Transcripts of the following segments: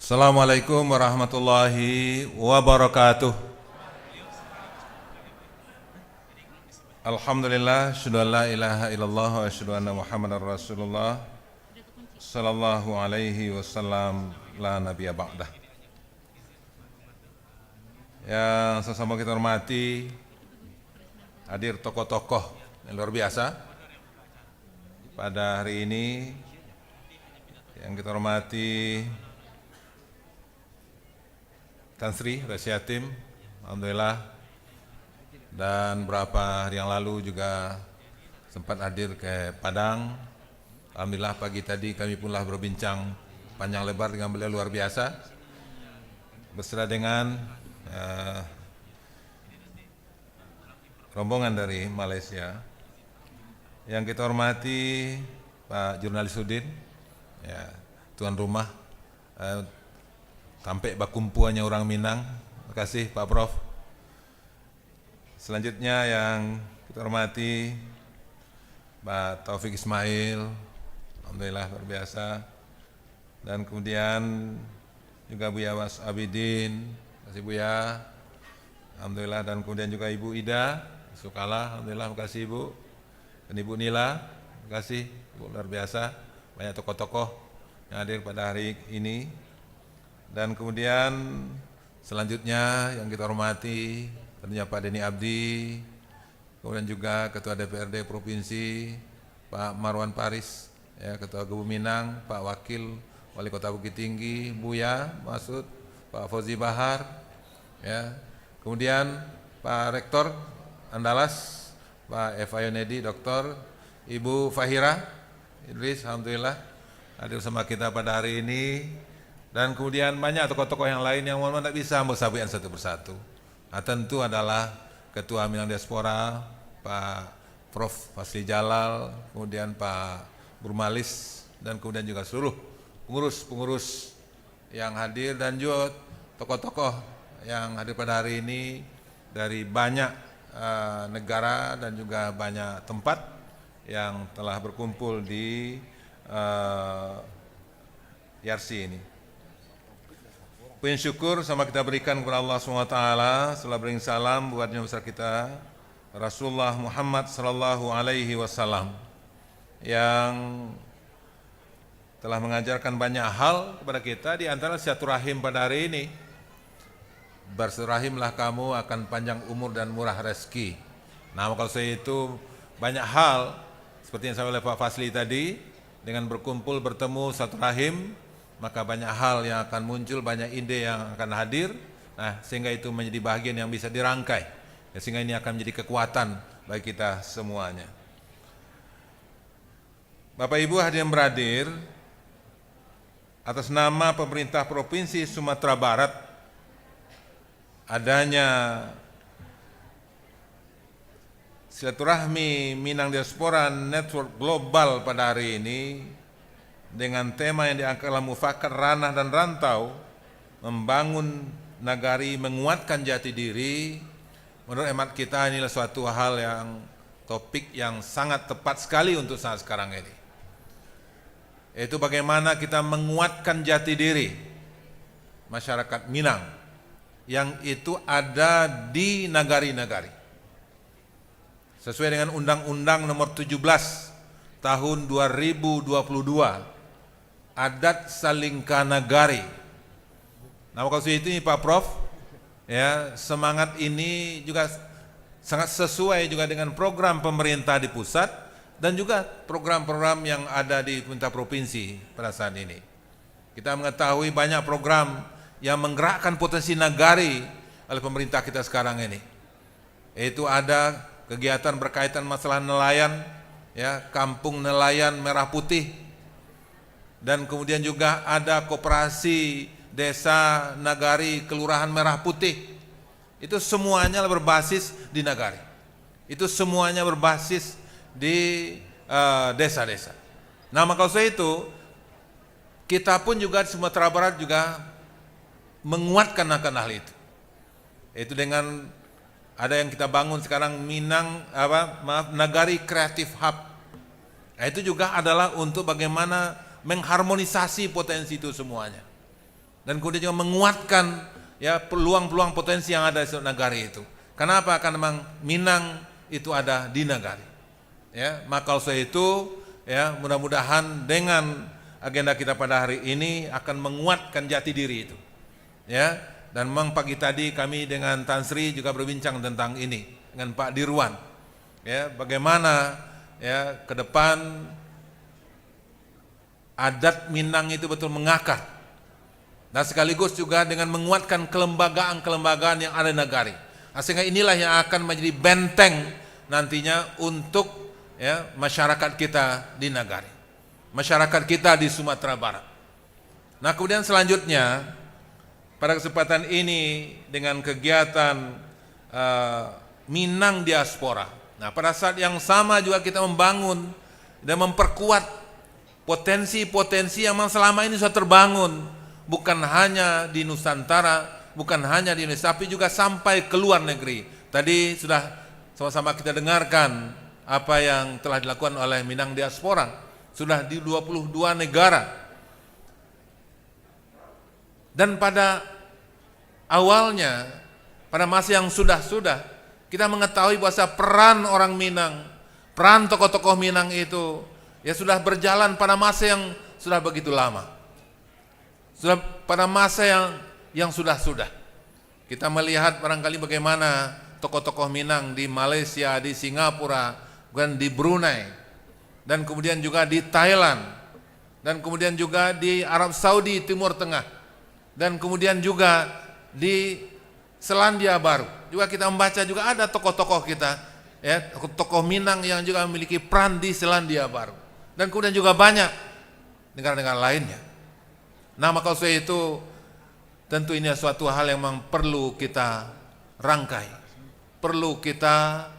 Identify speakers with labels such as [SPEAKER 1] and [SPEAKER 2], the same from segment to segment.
[SPEAKER 1] Assalamualaikum warahmatullahi wabarakatuh. Alhamdulillah, syahadu an la ilaha illallah wa syahadu anna Muhammadar Rasulullah sallallahu alaihi wasallam la nabiyya ba'dah. Yang sesama kita hormati, hadir tokoh-tokoh yang luar biasa pada hari ini. Yang kita hormati Tan Sri Rasyatim, alhamdulillah, dan beberapa hari yang lalu juga sempat hadir ke Padang. Alhamdulillah pagi tadi kami punlah berbincang panjang lebar dengan beliau luar biasa, beserta dengan rombongan dari Malaysia. Yang kita hormati Pak Jurnalis Udin, ya, tuan rumah, sampai bakumpuannya orang Minang. Terima kasih Pak Prof. Selanjutnya yang kita hormati Pak Taufik Ismail, alhamdulillah luar biasa. Dan kemudian juga Buya Was Abidin, terima kasih Buya, alhamdulillah. Dan kemudian juga Ibu Ida Sukala, alhamdulillah, terima kasih Ibu. Dan Ibu Nila, terima kasih Ibu, luar biasa. Banyak tokoh-tokoh yang hadir pada hari ini. Dan kemudian selanjutnya yang kita hormati tentunya Pak Denny Abdi, kemudian juga Ketua DPRD Provinsi Pak Marwan Paris, ya, Ketua Gubu Minang, Pak Wakil Wali Kota Bukit Tinggi Buya Masud, Pak Fauzi Bahar, ya, kemudian Pak Rektor Andalas, Pak Eva Yonedi, Doktor, Ibu Fahira Idris, alhamdulillah hadir sama kita pada hari ini. Dan kemudian banyak tokoh-tokoh yang lain yang mohon tidak bisa sabian satu persatu. Nah, tentu adalah Ketua Minang Diaspora Pak Prof. Fasli Jalal, kemudian Pak Burmalis, dan kemudian juga seluruh pengurus-pengurus yang hadir, dan juga tokoh-tokoh yang hadir pada hari ini dari banyak negara dan juga banyak tempat yang telah berkumpul di YRC ini. Puji syukur sama kita berikan kepada Allah SWT, setelah beri salam buat Nabi besar kita Rasulullah Muhammad sallallahu alaihi wasallam yang telah mengajarkan banyak hal kepada kita, di antara silaturahim pada hari ini. Bersilaturahimlah kamu akan panjang umur dan murah rezeki. Nah, kalau saya itu banyak hal seperti yang saya oleh Pak Fasli tadi, dengan berkumpul bertemu silaturahim, maka banyak hal yang akan muncul, banyak ide yang akan hadir. Nah, sehingga itu menjadi bagian yang bisa dirangkai, ya, sehingga ini akan menjadi kekuatan bagi kita semuanya. Bapak Ibu hadirin beradir, atas nama pemerintah Provinsi Sumatera Barat, adanya silaturahmi Minang Diaspora Network Global pada hari ini dengan tema yang diangkat dalam mufakat ranah dan rantau, membangun nagari, menguatkan jati diri. Menurut hemat kita inilah suatu hal yang topik yang sangat tepat sekali untuk saat sekarang ini. Yaitu bagaimana kita menguatkan jati diri masyarakat Minang yang itu ada di nagari-nagari. Sesuai dengan Undang-Undang Nomor 17 Tahun 2022, Adat Salingkanagari. Nah, kalau itu Pak Prof, ya, semangat ini juga sangat sesuai juga dengan program pemerintah di pusat dan juga program-program yang ada di pemerintah provinsi pada saat ini. Kita mengetahui banyak program yang menggerakkan potensi nagari oleh pemerintah kita sekarang ini. Yaitu ada kegiatan berkaitan masalah nelayan, ya, Kampung Nelayan Merah Putih. Dan kemudian juga ada koperasi desa nagari kelurahan Merah Putih. Itu semuanya berbasis di nagari. Itu semuanya berbasis di desa-desa. Nah, maka saya itu kita pun juga di Sumatera Barat juga menguatkan akan hal itu. Itu dengan ada yang kita bangun sekarang Nagari Creative Hub. Nah, itu juga adalah untuk bagaimana mengharmonisasi potensi itu semuanya. dan kemudian juga menguatkan ya peluang-peluang potensi yang ada di Nagari itu. Kenapa? Karena memang Minang itu ada di Nagari. Ya, maka oleh itu ya mudah-mudahan dengan agenda kita pada hari ini akan menguatkan jati diri itu. Ya, dan memang pagi tadi kami dengan Tan Sri juga berbincang tentang ini dengan Pak Dirwan. Ya, bagaimana ya ke depan adat Minang itu betul mengakar. Dan sekaligus juga dengan menguatkan kelembagaan-kelembagaan yang ada di Nagari. Sehingga inilah yang akan menjadi benteng nantinya untuk ya masyarakat kita di Nagari, masyarakat kita di Sumatera Barat. Nah, kemudian selanjutnya pada kesempatan ini dengan kegiatan Minang Diaspora. Nah, pada saat yang sama juga kita membangun dan memperkuat potensi-potensi yang selama ini sudah terbangun, bukan hanya di Nusantara, bukan hanya di Indonesia, tapi juga sampai ke luar negeri. Tadi sudah sama-sama kita dengarkan apa yang telah dilakukan oleh Minang Diaspora, sudah di 22 negara. Dan pada awalnya, pada masa yang sudah-sudah, kita mengetahui bahwa peran orang Minang, peran tokoh-tokoh Minang itu ya sudah berjalan pada masa yang sudah begitu lama. Sudah pada masa yang sudah-sudah. Kita melihat barangkali bagaimana tokoh-tokoh Minang di Malaysia, di Singapura, dan di Brunei, dan kemudian juga di Thailand, dan kemudian juga di Arab Saudi, Timur Tengah, dan kemudian juga di Selandia Baru. Juga kita membaca juga ada tokoh-tokoh kita, ya, tokoh Minang yang juga memiliki peran di Selandia Baru, dan kemudian juga banyak negara-negara lainnya. Nah, maka oleh itu tentu ini suatu hal yang memang perlu kita rangkai, perlu kita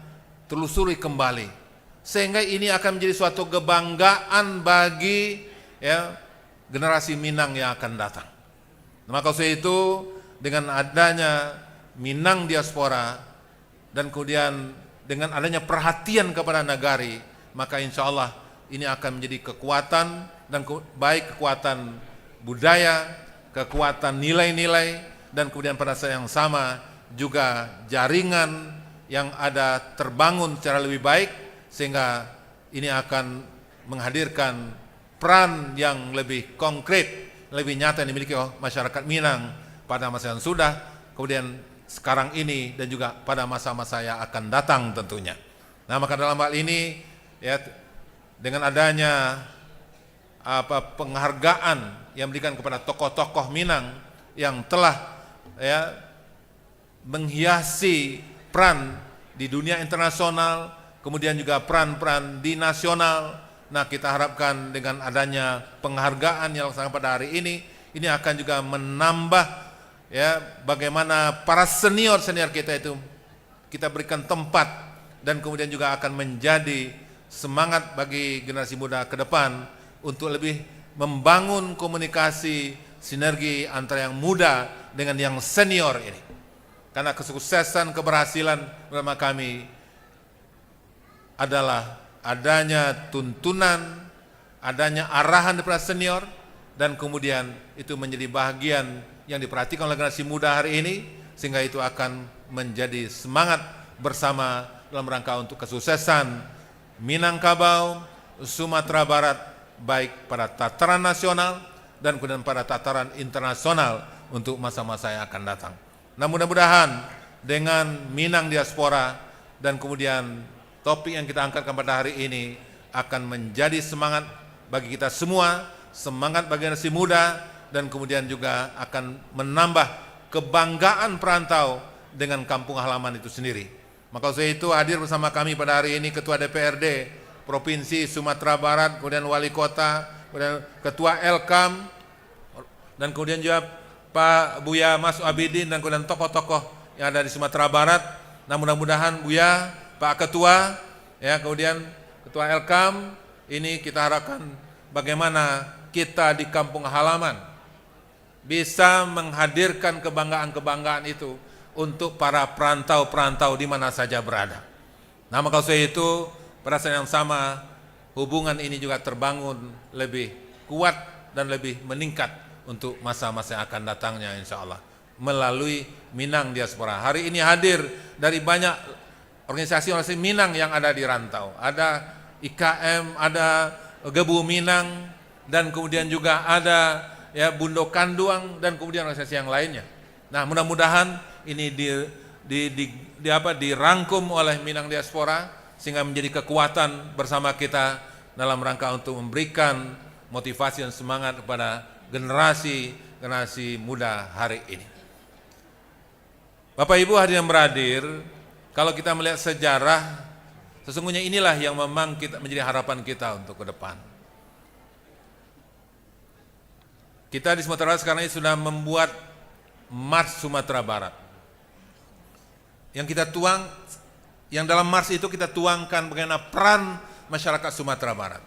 [SPEAKER 1] telusuri kembali, sehingga ini akan menjadi suatu kebanggaan bagi ya generasi Minang yang akan datang. Maka oleh itu dengan adanya Minang Diaspora dan kemudian dengan adanya perhatian kepada Nagari, maka insya Allah ini akan menjadi kekuatan, dan baik kekuatan budaya, kekuatan nilai-nilai, dan kemudian pada saat yang sama juga jaringan yang ada terbangun secara lebih baik, sehingga ini akan menghadirkan peran yang lebih konkret, lebih nyata yang dimiliki oleh masyarakat Minang pada masa yang sudah, kemudian sekarang ini, dan juga pada masa-masa yang akan datang tentunya. Nah, maka dalam hal ini ya dengan adanya penghargaan yang diberikan kepada tokoh-tokoh Minang yang telah ya menghiasi peran di dunia internasional, kemudian juga peran-peran di nasional. Nah, kita harapkan dengan adanya penghargaan yang dilaksanakan pada hari ini akan juga menambah ya bagaimana para senior-senior kita itu kita berikan tempat, dan kemudian juga akan menjadi semangat bagi generasi muda ke depan untuk lebih membangun komunikasi sinergi antara yang muda dengan yang senior ini. Karena kesuksesan, keberhasilan bersama kami adalah adanya tuntunan, adanya arahan dari para senior, dan kemudian itu menjadi bahagian yang diperhatikan oleh generasi muda hari ini, sehingga itu akan menjadi semangat bersama dalam rangka untuk kesuksesan Minangkabau, Sumatera Barat, baik pada tataran nasional dan kemudian pada tataran internasional untuk masa-masa yang akan datang. Nah, mudah-mudahan dengan Minang Diaspora dan kemudian topik yang kita angkatkan pada hari ini akan menjadi semangat bagi kita semua, semangat bagi generasi muda, dan kemudian juga akan menambah kebanggaan perantau dengan kampung halaman itu sendiri. Maka oleh itu hadir bersama kami pada hari ini Ketua DPRD Provinsi Sumatera Barat, kemudian Wali Kota, kemudian Ketua Elkam, dan kemudian juga Pak Buya Mas Abidin, dan kemudian tokoh-tokoh yang ada di Sumatera Barat. Nah, mudah-mudahan Buya, Pak Ketua, ya, kemudian Ketua Elkam, ini kita harapkan bagaimana kita di kampung halaman bisa menghadirkan kebanggaan-kebanggaan itu untuk para perantau-perantau di mana saja berada. Nah, maka oleh itu pada saat yang sama hubungan ini juga terbangun lebih kuat dan lebih meningkat untuk masa-masa yang akan datangnya insya Allah melalui Minang Diaspora. Hari ini hadir dari banyak organisasi Minang yang ada di rantau. Ada IKM, ada Gebu Minang, dan kemudian juga ada ya Bundo Kanduang, dan kemudian organisasi yang lainnya. Nah, mudah-mudahan ini dirangkum oleh Minang Diaspora sehingga menjadi kekuatan bersama kita dalam rangka untuk memberikan motivasi dan semangat kepada generasi muda hari ini. Bapak Ibu hadirin beradir, kalau kita melihat sejarah, sesungguhnya inilah yang memang kita menjadi harapan kita untuk ke depan. Kita di Sumatera Barat sekarang ini sudah membuat Mars Sumatera Barat. Yang kita tuang, yang dalam Mars itu kita tuangkan bagaimana peran masyarakat Sumatera Barat.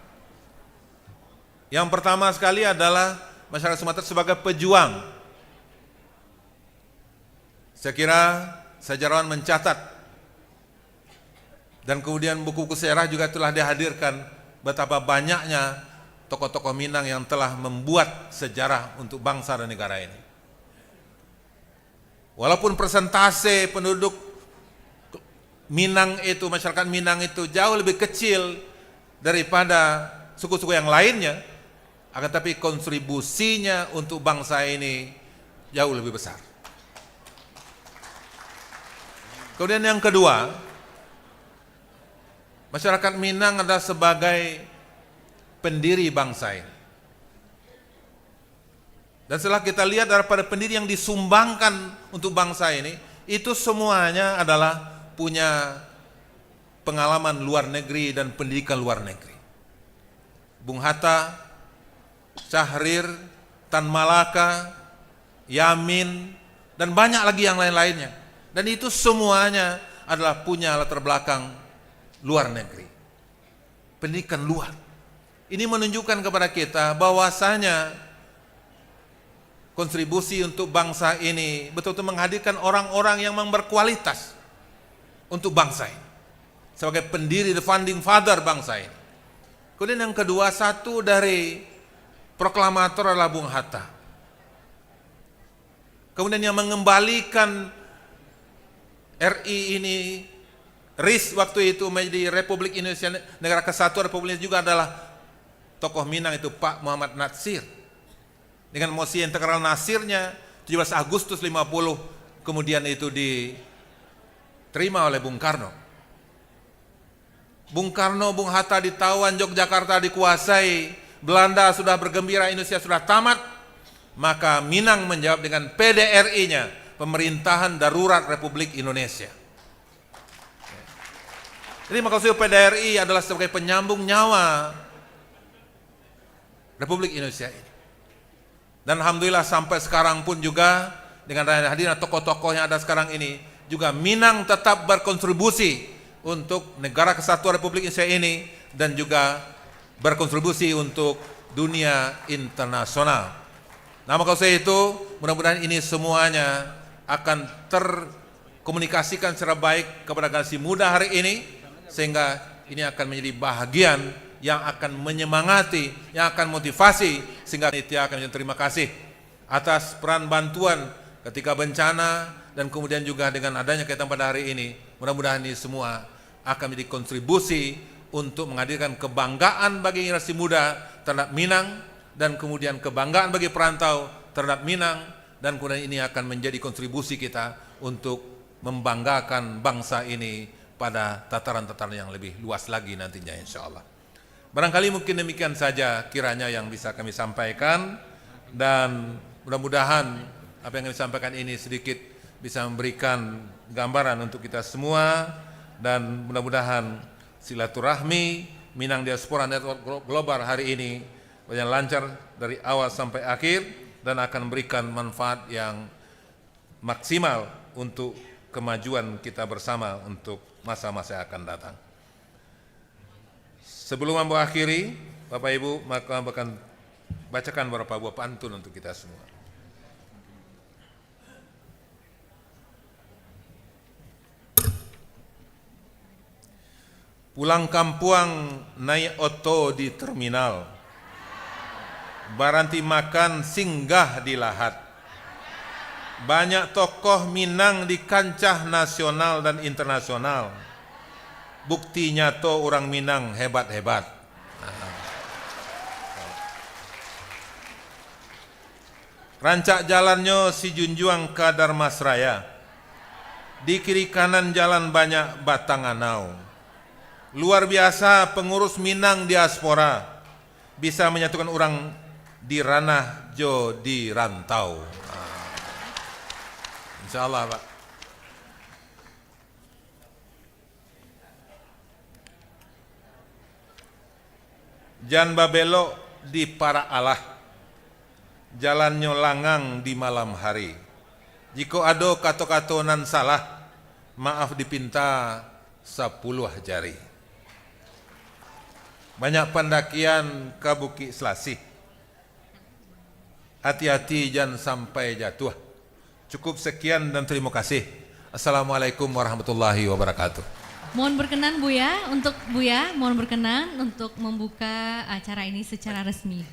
[SPEAKER 1] Yang pertama sekali adalah masyarakat Sumatera sebagai pejuang. Saya kira sejarawan mencatat, dan kemudian buku-buku sejarah juga telah dihadirkan betapa banyaknya tokoh-tokoh Minang yang telah membuat sejarah untuk bangsa dan negara ini. Walaupun persentase penduduk Minang itu, masyarakat Minang itu jauh lebih kecil daripada suku-suku yang lainnya, akan tapi kontribusinya untuk bangsa ini jauh lebih besar. Kemudian yang kedua, masyarakat Minang adalah sebagai pendiri bangsa ini. Dan setelah kita lihat daripada pendiri yang disumbangkan untuk bangsa ini, itu semuanya adalah punya pengalaman luar negeri dan pendidikan luar negeri. Bung Hatta, Syahrir, Tan Malaka, Yamin, dan banyak lagi yang lain-lainnya. Dan itu semuanya adalah punya latar belakang luar negeri, pendidikan luar. Ini menunjukkan kepada kita bahwasanya kontribusi untuk bangsa ini betul-betul menghadirkan orang-orang yang memang berkualitas untuk bangsa ini, sebagai pendiri, the founding father bangsa ini. Kemudian yang kedua, satu dari proklamator adalah Bung Hatta. Kemudian yang mengembalikan RI ini, RIS waktu itu menjadi Republik Indonesia, negara kesatuan Republik Indonesia, juga adalah tokoh Minang itu Pak Muhammad Natsir. Dengan mosi integral Nasirnya 17 Agustus 50 kemudian itu diterima oleh Bung Karno. Bung Karno, Bung Hatta ditawan, Yogyakarta dikuasai, Belanda sudah bergembira, Indonesia sudah tamat, maka Minang menjawab dengan PDRI-nya, Pemerintahan Darurat Republik Indonesia. Jadi maksud PDRI adalah sebagai penyambung nyawa Republik Indonesia ini. Dan alhamdulillah sampai sekarang pun juga dengan hadirnya tokoh-tokoh yang ada sekarang ini, juga Minang tetap berkontribusi untuk negara kesatuan Republik Indonesia ini, dan juga berkontribusi untuk dunia internasional. Nah, maka saya itu mudah-mudahan ini semuanya akan terkomunikasikan secara baik kepada generasi muda hari ini, sehingga ini akan menjadi bahagian yang akan menyemangati, yang akan motivasi, sehingga panitia akan terima kasih atas peran bantuan ketika bencana, dan kemudian juga dengan adanya kegiatan pada hari ini. Mudah-mudahan ini semua akan menjadi kontribusi untuk menghadirkan kebanggaan bagi generasi muda terhadap Minang, dan kemudian kebanggaan bagi perantau terhadap Minang, dan kemudian ini akan menjadi kontribusi kita untuk membanggakan bangsa ini pada tataran-tataran yang lebih luas lagi nantinya insya Allah. Barangkali mungkin demikian saja kiranya yang bisa kami sampaikan, dan mudah-mudahan apa yang kami sampaikan ini sedikit bisa memberikan gambaran untuk kita semua, dan mudah-mudahan silaturahmi Minang Diaspora Network Global hari ini berjalan lancar dari awal sampai akhir, dan akan memberikan manfaat yang maksimal untuk kemajuan kita bersama untuk masa-masa yang akan datang. Sebelum mengakhiri, Bapak Ibu, maka akan bacakan beberapa buah pantun untuk kita semua. Pulang kampung naik oto di terminal, Baranti makan singgah di Lahat. Banyak tokoh Minang di kancah nasional dan internasional. Bukti nyato orang Minang hebat-hebat. Rancak jalannya si Junjuang ke Darmasraya. Di kiri kanan jalan banyak batang anau. Luar biasa pengurus Minang diaspora. Bisa menyatukan orang di ranah jo di rantau. Insya Allah Pak. Jan babelo di para Allah. Jalannya langang di malam hari. Jika ada kato-katonan salah, maaf dipinta 10 jari. Banyak pendakian ke Bukit Selasih. Hati-hati jangan sampai jatuh. Cukup sekian dan terima kasih. Assalamualaikum warahmatullahi wabarakatuh.
[SPEAKER 2] Mohon berkenan mohon berkenan untuk membuka acara ini secara resmi.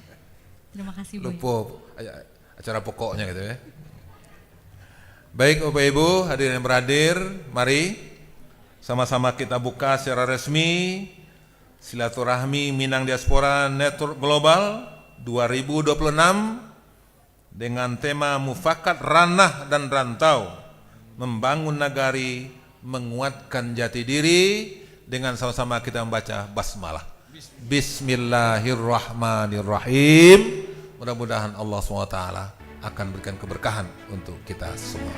[SPEAKER 2] Terima kasih Buya.
[SPEAKER 1] Lupa acara pokoknya gitu ya. Baik Bapak Ibu hadirin yang beradir, mari sama-sama kita buka secara resmi silaturahmi Minang Diaspora Network Global 2026 dengan tema Mufakat Ranah dan Rantau, membangun nagari, menguatkan jati diri, dengan sama-sama kita membaca basmalah. Bismillahirrahmanirrahim. Mudah-mudahan Allah SWT akan berikan keberkahan untuk kita semua.